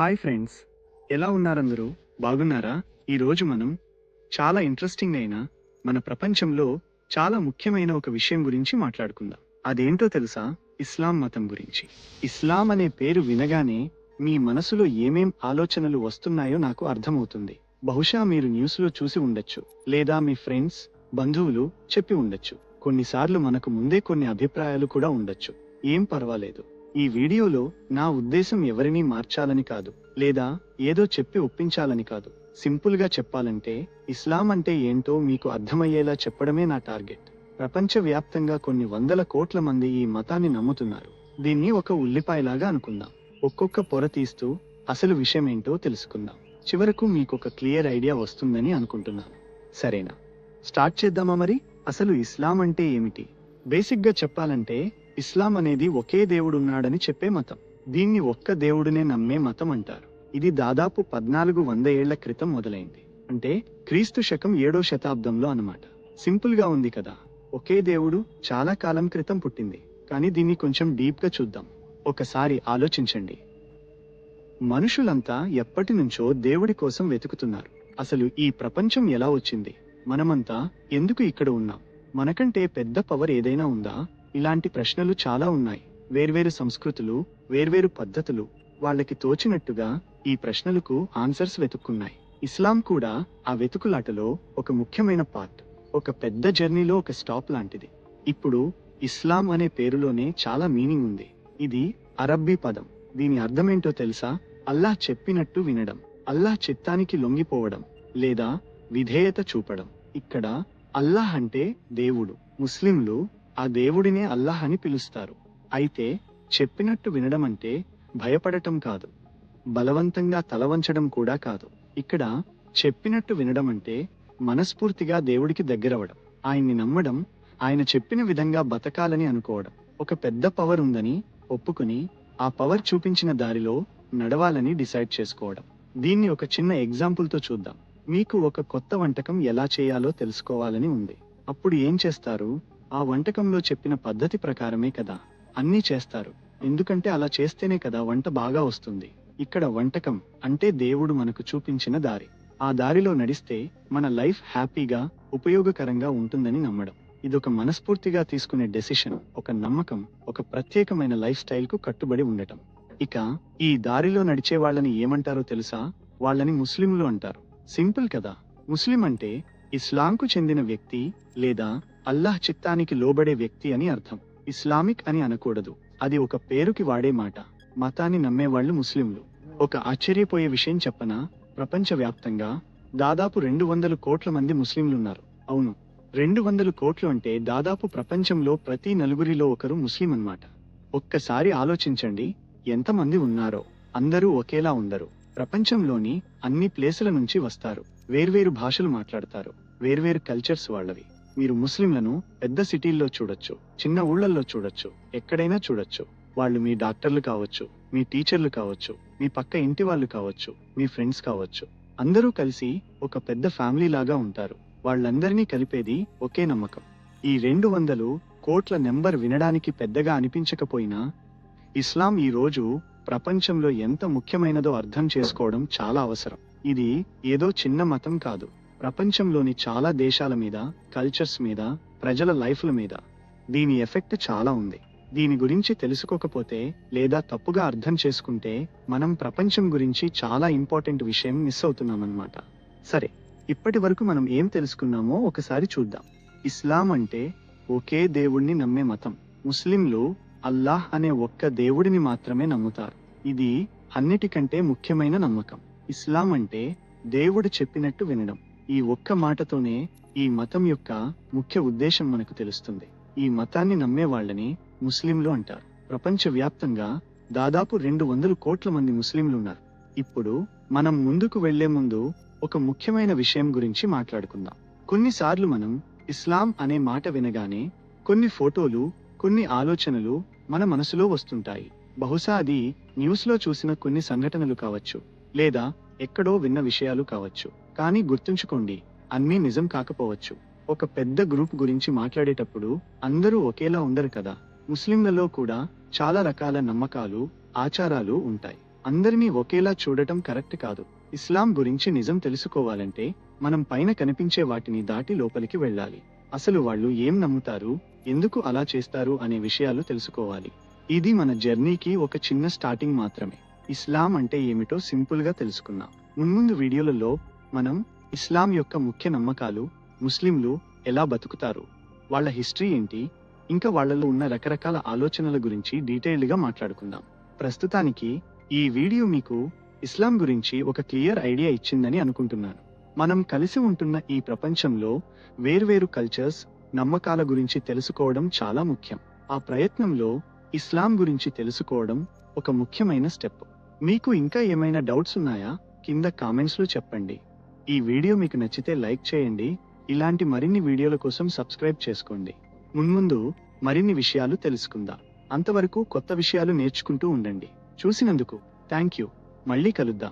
Hi friends, ఎలా ఉన్నారందరూ? బాగున్నారా? ఈరోజు మనం చాలా ఇంట్రెస్టింగ్ అయిన మన ప్రపంచంలో చాలా ముఖ్యమైన ఒక విషయం గురించి మాట్లాడుకుందాం. అదేంటో తెలుసా? ఇస్లాం మతం గురించి. ఇస్లాం అనే పేరు వినగానే మీ మనసులో ఏమేం ఆలోచనలు వస్తున్నాయో నాకు అర్థమవుతుంది. బహుశా మీరు న్యూస్లో చూసి ఉండొచ్చు, లేదా మీ ఫ్రెండ్స్, బంధువులు చెప్పి ఉండొచ్చు. కొన్నిసార్లు మనకు ముందే కొన్ని అభిప్రాయాలు కూడా ఉండొచ్చు. ఏం పర్వాలేదు. ఈ వీడియోలో నా ఉద్దేశం ఎవరినీ మార్చాలని కాదు, లేదా ఏదో చెప్పి ఒప్పించాలని కాదు. సింపుల్ గా చెప్పాలంటే ఇస్లాం అంటే ఏంటో మీకు అర్థమయ్యేలా చెప్పడమే నా టార్గెట్. ప్రపంచవ్యాప్తంగా కొన్ని వందల కోట్ల మంది ఈ మతాన్ని నమ్ముతున్నారు. దీన్ని ఒక ఉల్లిపాయలాగా అనుకుందాం. ఒక్కొక్క పొర తీస్తూ అసలు విషయం ఏంటో తెలుసుకుందాం. చివరకు మీకు ఒక క్లియర్ ఐడియా వస్తుందని అనుకుంటున్నాను. సరేనా? స్టార్ట్ చేద్దామా మరి? అసలు ఇస్లాం అంటే ఏమిటి? బేసిక్ గా చెప్పాలంటే ఇస్లాం అనేది ఒకే దేవుడున్నాడని చెప్పే మతం. దీన్ని ఒక్క దేవుడినే నమ్మే మతం అంటారు. ఇది దాదాపు 1400 ఏళ్ల క్రితం మొదలైంది. అంటే క్రీస్తు శకం 7వ శతాబ్దంలో అన్నమాట. సింపుల్ గా ఉంది కదా? ఒకే దేవుడు చాలా కాలం క్రితం పుట్టింది. కానీ దీన్ని కొంచెం డీప్ గా చూద్దాం. ఒకసారి ఆలోచించండి. మనుషులంతా ఎప్పటి నుంచో దేవుడి కోసం వెతుకుతున్నారు. అసలు ఈ ప్రపంచం ఎలా వచ్చింది? మనమంతా ఎందుకు ఇక్కడ ఉన్నాం? మనకంటే పెద్ద పవర్ ఏదైనా ఉందా? ఇలాంటి ప్రశ్నలు చాలా ఉన్నాయి. వేర్వేరు సంస్కృతులు, వేర్వేరు పద్ధతులు, వాళ్ళకి తోచినట్టుగా ఈ ప్రశ్నలకు ఆన్సర్స్ వెతుక్కున్నాయి. ఇస్లాం కూడా ఆ వెతుకులాటలో ఒక ముఖ్యమైన పార్ట్. ఒక పెద్ద జర్నీలో ఒక స్టాప్ లాంటిది. ఇప్పుడు ఇస్లాం అనే పేరులోనే చాలా మీనింగ్ ఉంది. ఇది అరబ్బీ పదం. దీని అర్థమేంటో తెలుసా? అల్లాహ్ చెప్పినట్టు వినడం, అల్లాహ్ చిత్తానికి లొంగిపోవడం, లేదా విధేయత చూపడం. ఇక్కడ అల్లాహ్ అంటే దేవుడు. ముస్లింలు ఆ దేవుడినే అల్లాహ్ అని పిలుస్తారు. అయితే చెప్పినట్టు వినడం అంటే భయపడటం కాదు, బలవంతంగా తలవంచడం కూడా కాదు. ఇక్కడ చెప్పినట్టు వినడం అంటే మనస్ఫూర్తిగా దేవుడికి దగ్గరవడం, ఆయన్ని నమ్మడం, ఆయన చెప్పిన విధంగా బతకాలని అనుకోవడం. ఒక పెద్ద పవర్ ఉందని ఒప్పుకుని ఆ పవర్ చూపించిన దారిలో నడవాలని డిసైడ్ చేసుకోవడం. దీన్ని ఒక చిన్న ఎగ్జాంపుల్తో చూద్దాం. మీకు ఒక కొత్త వంటకం ఎలా చేయాలో తెలుసుకోవాలని ఉంది. అప్పుడు ఏం చేస్తారు? ఆ వంటకంలో చెప్పిన పద్ధతి ప్రకారమే కదా అన్నీ చేస్తారు. ఎందుకంటే అలా చేస్తేనే కదా వంట బాగా వస్తుంది. ఇక్కడ వంటకం అంటే దేవుడు మనకు చూపించిన దారి. ఆ దారిలో నడిస్తే మన లైఫ్ హ్యాపీగా, ఉపయోగకరంగా ఉంటుందని నమ్మడం. ఇదొక మనస్ఫూర్తిగా తీసుకునే డెసిషన్, ఒక నమ్మకం, ఒక ప్రత్యేకమైన లైఫ్ స్టైల్ కు కట్టుబడి ఉండటం. ఇక ఈ దారిలో నడిచే వాళ్ళని ఏమంటారో తెలుసా? వాళ్ళని ముస్లింలు అంటారు. సింపుల్ కదా? ముస్లిం అంటే ఇస్లాంకు చెందిన వ్యక్తి, లేదా అల్లాహ్ చిత్తానికి లోబడే వ్యక్తి అని అర్థం. ఇస్లామిక్ అని అనకూడదు. అది ఒక పేరుకి వాడే మాట. మతాన్ని నమ్మేవాళ్లు ముస్లింలు. ఒక ఆశ్చర్యపోయే విషయం చెప్పనా? ప్రపంచవ్యాప్తంగా దాదాపు 200 కోట్ల మంది ముస్లింలున్నారు. అవును, 200 కోట్లు అంటే దాదాపు ప్రపంచంలో ప్రతి నలుగురిలో ఒకరు ముస్లిం అన్నమాట. ఒక్కసారి ఆలోచించండి, ఎంతమంది ఉన్నారో. అందరూ ఒకేలా ఉండరు. ప్రపంచంలోని అన్ని ప్లేసుల నుంచి వస్తారు. వేర్వేరు భాషలు మాట్లాడతారు. వేర్వేరు కల్చర్స్ వాళ్ళవి. మీరు ముస్లింలను పెద్ద సిటీల్లో చూడొచ్చు, చిన్న ఊళ్ళల్లో చూడొచ్చు, ఎక్కడైనా చూడొచ్చు. వాళ్ళు మీ డాక్టర్లు కావచ్చు, మీ టీచర్లు కావచ్చు, మీ పక్క ఇంటి వాళ్ళు కావచ్చు, మీ ఫ్రెండ్స్ కావచ్చు. అందరూ కలిసి ఒక పెద్ద ఫ్యామిలీ లాగా ఉంటారు. వాళ్ళందరినీ కలిపేది ఒకే నమ్మకం. ఈ 200 కోట్ల నెంబర్ వినడానికి పెద్దగా అనిపించకపోయినా ఇస్లాం ఈ రోజు ప్రపంచంలో ఎంత ముఖ్యమైనదో అర్థం చేసుకోవడం చాలా అవసరం. ఇది ఏదో చిన్న మతం కాదు. ప్రపంచంలోని చాలా దేశాల మీద, కల్చర్స్ మీద, ప్రజల లైఫ్ల మీద దీని ఎఫెక్ట్ చాలా ఉంది. దీని గురించి తెలుసుకోకపోతే, లేదా తప్పుగా అర్థం చేసుకుంటే మనం ప్రపంచం గురించి చాలా ఇంపార్టెంట్ విషయం మిస్ అవుతున్నామన్నమాట. సరే, ఇప్పటి వరకు మనం ఏం తెలుసుకున్నామో ఒకసారి చూద్దాం. ఇస్లాం అంటే ఒకే దేవుణ్ణి నమ్మే మతం. ముస్లింలు అల్లాహ్ అనే ఒక్క దేవుడిని మాత్రమే నమ్ముతారు. ఇది అన్నిటికంటే ముఖ్యమైన నమ్మకం. ఇస్లాం అంటే దేవుడు చెప్పినట్టు వినడం. ఈ ఒక్క మాటతోనే ఈ మతం యొక్క ముఖ్య ఉద్దేశం మనకు తెలుస్తుంది. ఈ మతాన్ని నమ్మే వాళ్ళని ముస్లింలు అంటారు. ప్రపంచవ్యాప్తంగా దాదాపు 200 కోట్ల మంది ముస్లింలు ఉన్నారు. ఇప్పుడు మనం ముందుకు వెళ్లే ముందు ఒక ముఖ్యమైన విషయం గురించి మాట్లాడుకుందాం. కొన్నిసార్లు మనం ఇస్లాం అనే మాట వినగానే కొన్ని ఫోటోలు, కొన్ని ఆలోచనలు మన మనసులో వస్తుంటాయి. బహుశా అది న్యూస్ లో చూసిన కొన్ని సంఘటనలు కావచ్చు, లేదా ఎక్కడో విన్న విషయాలు కావచ్చు. కానీ గుర్తుంచుకోండి, అన్నీ నిజం కాకపోవచ్చు. ఒక పెద్ద గ్రూప్ గురించి మాట్లాడేటప్పుడు అందరూ ఒకేలా ఉండరు కదా. ముస్లింలలో కూడా చాలా రకాల నమ్మకాలు, ఆచారాలు ఉంటాయి. అందరినీ ఒకేలా చూడటం కరెక్ట్ కాదు. ఇస్లాం గురించి నిజం తెలుసుకోవాలంటే మనం పైన కనిపించే వాటిని దాటి లోపలికి వెళ్ళాలి. అసలు వాళ్ళు ఏం నమ్ముతారు, ఎందుకు అలా చేస్తారు అనే విషయాలు తెలుసుకోవాలి. ఇది మన జర్నీకి ఒక చిన్న స్టార్టింగ్ మాత్రమే. ఇస్లాం అంటే ఏమిటో సింపుల్ గా తెలుసుకుందాం. మున్ముందు వీడియోలలో మనం ఇస్లాం యొక్క ముఖ్య నమ్మకాలు, ముస్లింలు ఎలా బతుకుతారు, వాళ్ళ హిస్టరీ ఏంటి, ఇంకా వాళ్ళలో ఉన్న రకరకాల ఆలోచనల గురించి డీటెయిల్డ్ గా మాట్లాడుకుందాం. ప్రస్తుతానికి ఈ వీడియో మీకు ఇస్లాం గురించి ఒక క్లియర్ ఐడియా ఇచ్చిందని అనుకుంటున్నాను. మనం కలిసి ఉంటున్న ఈ ప్రపంచంలో వేర్వేరు కల్చర్స్, నమ్మకాల గురించి తెలుసుకోవడం చాలా ముఖ్యం. ఆ ప్రయత్నంలో ఇస్లాం గురించి తెలుసుకోవడం ఒక ముఖ్యమైన స్టెప్. మీకు ఇంకా ఏమైనా డౌట్స్ ఉన్నాయా? కింద కామెంట్స్ లో చెప్పండి. ఈ వీడియో మీకు నచ్చితే లైక్ చేయండి. ఇలాంటి మరిన్ని వీడియోల కోసం సబ్స్క్రైబ్ చేసుకోండి. మున్ముందు మరిన్ని విషయాలు తెలుసుకుందాం. అంతవరకు కొత్త విషయాలు నేర్చుకుంటూ ఉండండి. చూసినందుకు థ్యాంక్ యూ. మళ్ళీ కలుద్దాం.